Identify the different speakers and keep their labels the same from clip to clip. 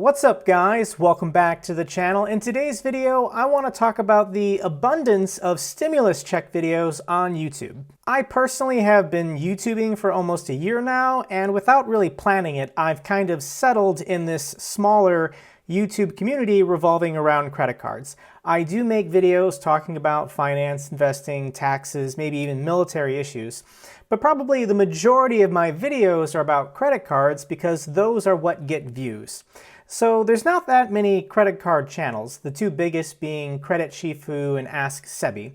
Speaker 1: What's up guys? Welcome back to the channel. In today's video, I want to talk about the abundance of stimulus check videos on YouTube. I personally have been YouTubing for almost a year now, and without really planning it, I've kind of settled in this smaller YouTube community revolving around credit cards. I do make videos talking about finance, investing, taxes, maybe even military issues, but probably the majority of my videos are about credit cards because those are what get views. So there's not that many credit card channels, the two biggest being Credit Shifu and Ask Sebby.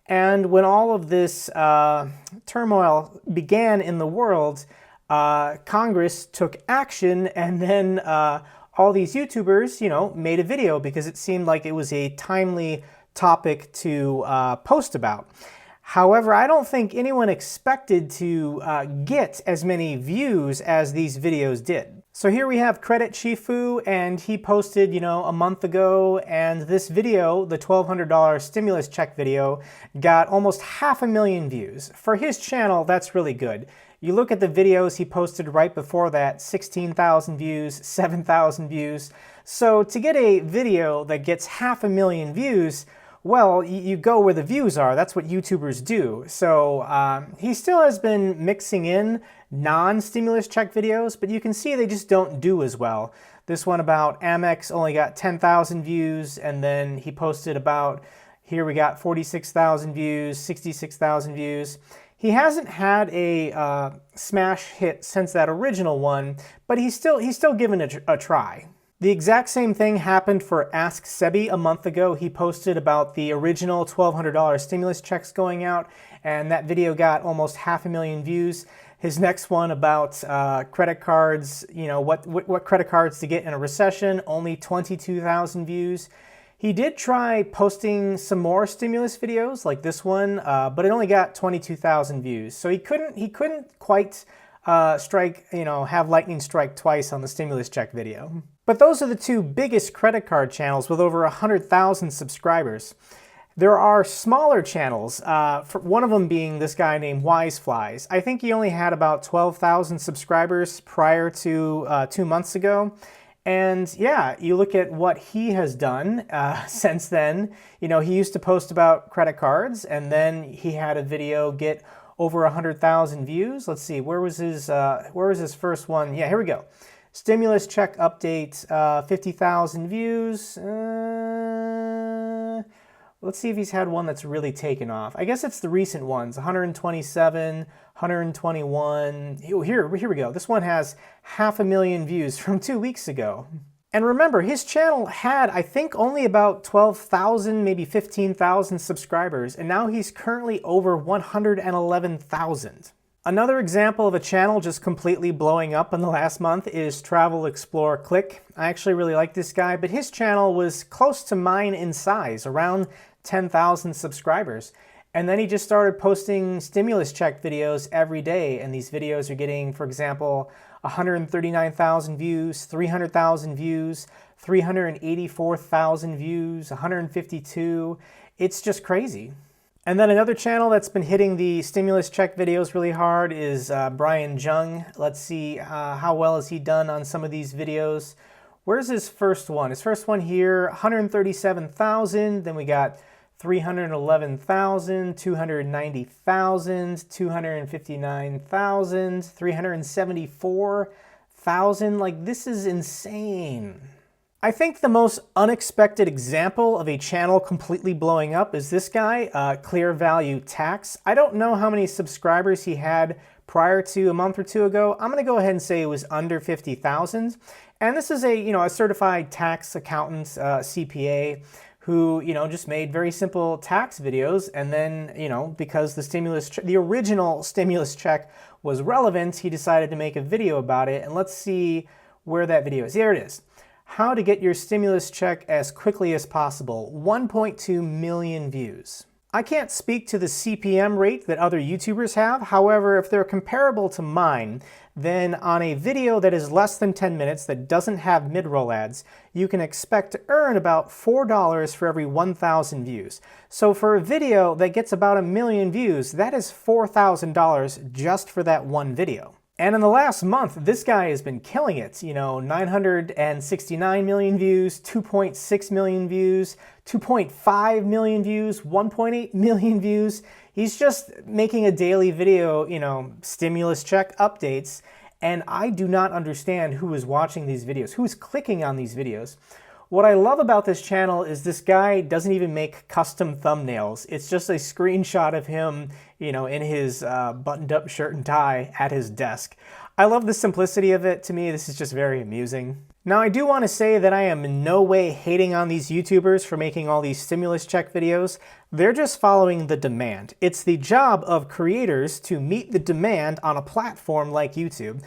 Speaker 1: And when all of this turmoil began in the world, Congress took action, and then all these YouTubers, made a video because it seemed like it was a timely topic to post about. However, I don't think anyone expected to get as many views as these videos did. So here we have Credit Shifu, and he posted, a month ago, and this video, the $1,200 stimulus check video, got almost 500,000 views. For his channel, that's really good. You look at the videos he posted right before that, 16,000 views, 7,000 views. So to get a video that gets 500,000 views, well, you go where the views are. That's what YouTubers do. So he still has been mixing in non-stimulus check videos, but you can see they just don't do as well. This one about Amex only got 10,000 views, and then he posted about, here we got 46,000 views, 66,000 views. He hasn't had a smash hit since that original one, but he's still given it a try. The exact same thing happened for Ask Sebby a month ago. He posted about the original $1,200 stimulus checks going out, and that video got almost 500,000 views. His next one about credit cards, what credit cards to get in a recession, only 22,000 views. He did try posting some more stimulus videos like this one, but it only got 22,000 views. So he couldn't quite have lightning strike twice on the stimulus check video. But those are the two biggest credit card channels with over 100,000 subscribers. There are smaller channels, one of them being this guy named Wiseflies. I think he only had about 12,000 subscribers prior to 2 months ago. And yeah, you look at what he has done since then. He used to post about credit cards, and then he had a video get over 100,000 views. Let's see, where was his first one? Yeah, here we go. Stimulus check update, 50,000 views. Let's see if he's had one that's really taken off. I guess it's the recent ones, 127, 121. Here we go. This one has 500,000 views from 2 weeks ago. And remember, his channel had, I think, only about 12,000, maybe 15,000 subscribers, and now he's currently over 111,000. Another example of a channel just completely blowing up in the last month is Travel Explore Click. I actually really like this guy, but his channel was close to mine in size, around 10,000 subscribers. And then he just started posting stimulus check videos every day, and these videos are getting, for example, 139,000 views, 300,000 views, 384,000 views, 152. It's just crazy. And then another channel that's been hitting the stimulus check videos really hard is Jung. Let's see how well has he done on some of these videos. Where's his first one? His first one here, 137,000. Then we got 311,000, 290,000, 259,000, 374,000. Like, this is insane. I think the most unexpected example of a channel completely blowing up is this guy, ClearValue Tax. I don't know how many subscribers he had prior to a month or two ago. I'm going to go ahead and say it was under 50,000. And this is a certified tax accountant, CPA, who just made very simple tax videos, and then because the original stimulus check was relevant, he decided to make a video about it. And let's see where that video is. There it is. How to get your stimulus check as quickly as possible. 1.2 million views. I can't speak to the CPM rate that other YouTubers have. However, if they're comparable to mine, then on a video that is less than 10 minutes that doesn't have mid-roll ads, you can expect to earn about $4 for every 1,000 views. So for a video that gets about 1 million views, that is $4,000 just for that one video. And in the last month, this guy has been killing it. 969 million views, 2.6 million views, 2.5 million views, 1.8 million views. He's just making a daily video, stimulus check updates. And I do not understand who is watching these videos, who's clicking on these videos. What I love about this channel is this guy doesn't even make custom thumbnails. It's just a screenshot of him, in his buttoned up shirt and tie at his desk. I love the simplicity of it. To me, this is just very amusing. Now, I do want to say that I am in no way hating on these YouTubers for making all these stimulus check videos. They're just following the demand. It's the job of creators to meet the demand on a platform like YouTube.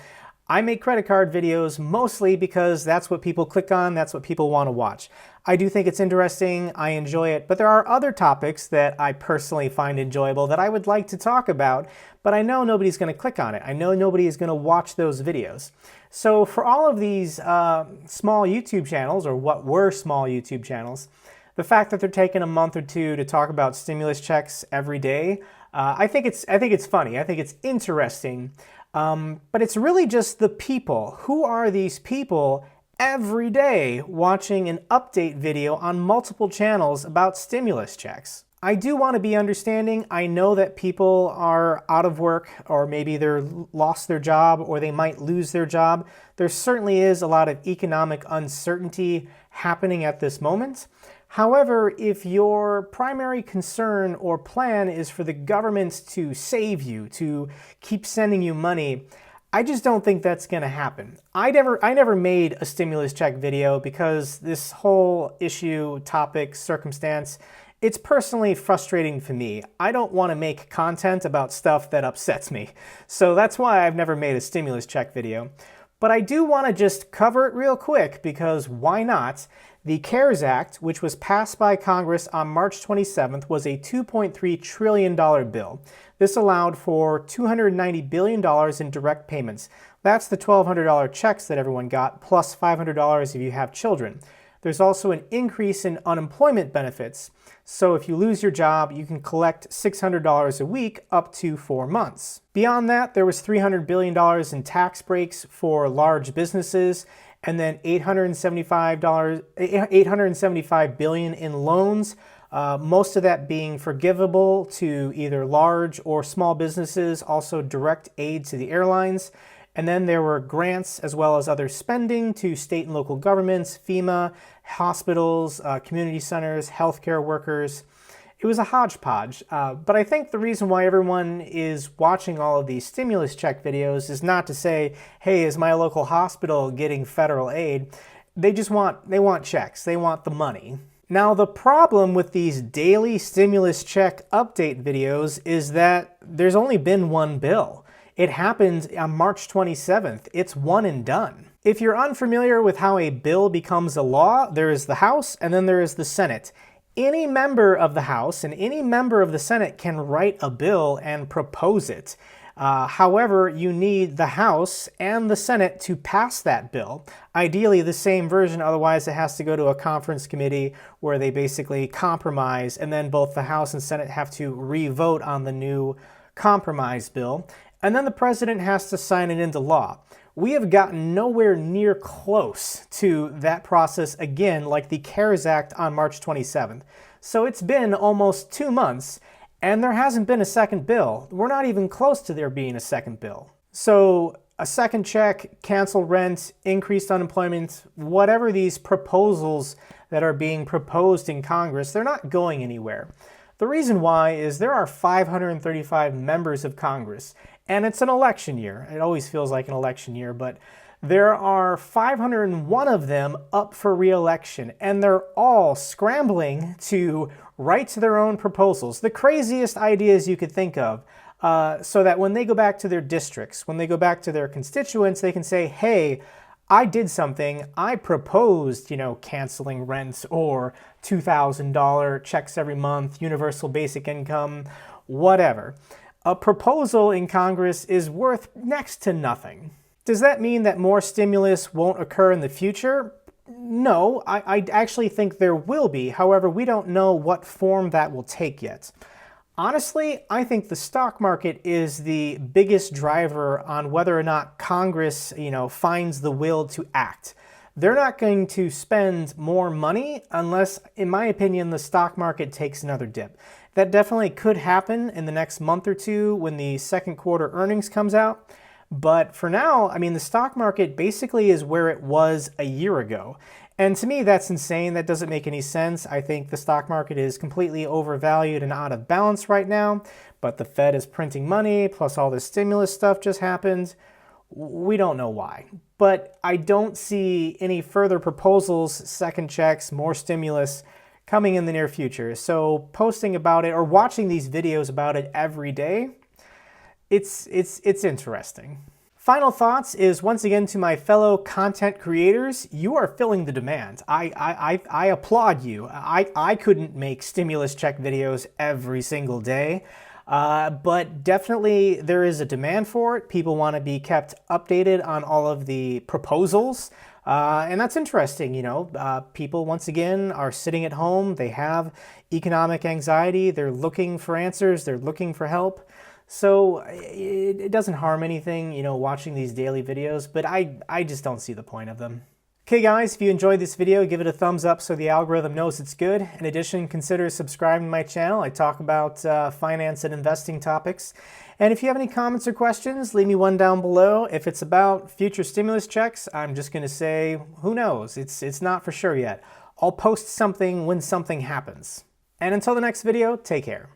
Speaker 1: I make credit card videos mostly because that's what people click on, that's what people want to watch. I do think it's interesting, I enjoy it, but there are other topics that I personally find enjoyable that I would like to talk about, but I know nobody's going to click on it. I know nobody is going to watch those videos. So for all of these small YouTube channels, or what were small YouTube channels, the fact that they're taking a month or two to talk about stimulus checks every day, I think it's funny. I think it's interesting. But it's really just the people. Who are these people every day watching an update video on multiple channels about stimulus checks? I do want to be understanding. I know that people are out of work, or maybe they're lost their job, or they might lose their job. There certainly is a lot of economic uncertainty happening at this moment. However, if your primary concern or plan is for the government to save you, to keep sending you money, I just don't think that's going to happen. I never made a stimulus check video because this whole issue, topic, circumstance, it's personally frustrating for me. I don't want to make content about stuff that upsets me. So that's why I've never made a stimulus check video. But I do want to just cover it real quick because why not? The CARES Act, which was passed by Congress on March 27th, was a $2.3 trillion bill. This allowed for $290 billion in direct payments. That's the $1,200 checks that everyone got, plus $500 if you have children. There's also an increase in unemployment benefits. So if you lose your job, you can collect $600 a week up to 4 months. Beyond that, there was $300 billion in tax breaks for large businesses, and then $875 billion in loans, most of that being forgivable to either large or small businesses, also direct aid to the airlines. And then there were grants as well as other spending to state and local governments, FEMA, hospitals, community centers, healthcare workers. It was a hodgepodge, but I think the reason why everyone is watching all of these stimulus check videos is not to say, hey, is my local hospital getting federal aid? They want checks, they want the money. Now, the problem with these daily stimulus check update videos is that there's only been one bill. It happened on March 27th. It's one and done. If you're unfamiliar with how a bill becomes a law, there is the House and then there is the Senate. Any member of the House and any member of the Senate can write a bill and propose it. However, you need the House and the Senate to pass that bill. Ideally, the same version, otherwise it has to go to a conference committee where they basically compromise, and then both the House and Senate have to re-vote on the new compromise bill, and then the president has to sign it into law. We have gotten nowhere near close to that process again, like the CARES Act on March 27th. So it's been almost 2 months, and there hasn't been a second bill. We're not even close to there being a second bill. So a second check, cancel rent, increased unemployment, whatever these proposals that are being proposed in Congress, they're not going anywhere. The reason why is there are 535 members of Congress, and it's an election year. It always feels like an election year, but there are 501 of them up for re-election, and they're all scrambling to write their own proposals, the craziest ideas you could think of, so that when they go back to their districts, when they go back to their constituents, they can say, hey, I did something. I proposed, canceling rent or $2,000 checks every month, universal basic income, whatever. A proposal in Congress is worth next to nothing. Does that mean that more stimulus won't occur in the future? No, I actually think there will be. However, we don't know what form that will take yet. Honestly, I think the stock market is the biggest driver on whether or not Congress, finds the will to act. They're not going to spend more money unless, in my opinion, the stock market takes another dip. That definitely could happen in the next month or two when the second quarter earnings comes out. But for now, I mean, the stock market basically is where it was a year ago. And to me, that's insane. That doesn't make any sense. I think the stock market is completely overvalued and out of balance right now. But the Fed is printing money, plus all this stimulus stuff just happened. We don't know why. But I don't see any further proposals, second checks, more stimulus coming in the near future. So posting about it or watching these videos about it every day, it's interesting. Final thoughts is once again to my fellow content creators, you are filling the demand. I applaud you. I couldn't make stimulus check videos every single day, but definitely there is a demand for it. People want to be kept updated on all of the proposals. And that's interesting, people once again are sitting at home, they have economic anxiety, they're looking for answers, they're looking for help. So it doesn't harm anything, watching these daily videos, but I just don't see the point of them. Okay guys, if you enjoyed this video, give it a thumbs up so the algorithm knows it's good. In addition, consider subscribing to my channel. I talk about finance and investing topics. And if you have any comments or questions, leave me one down below. If it's about future stimulus checks, I'm just going to say, who knows? It's not for sure yet. I'll post something when something happens. And until the next video, take care.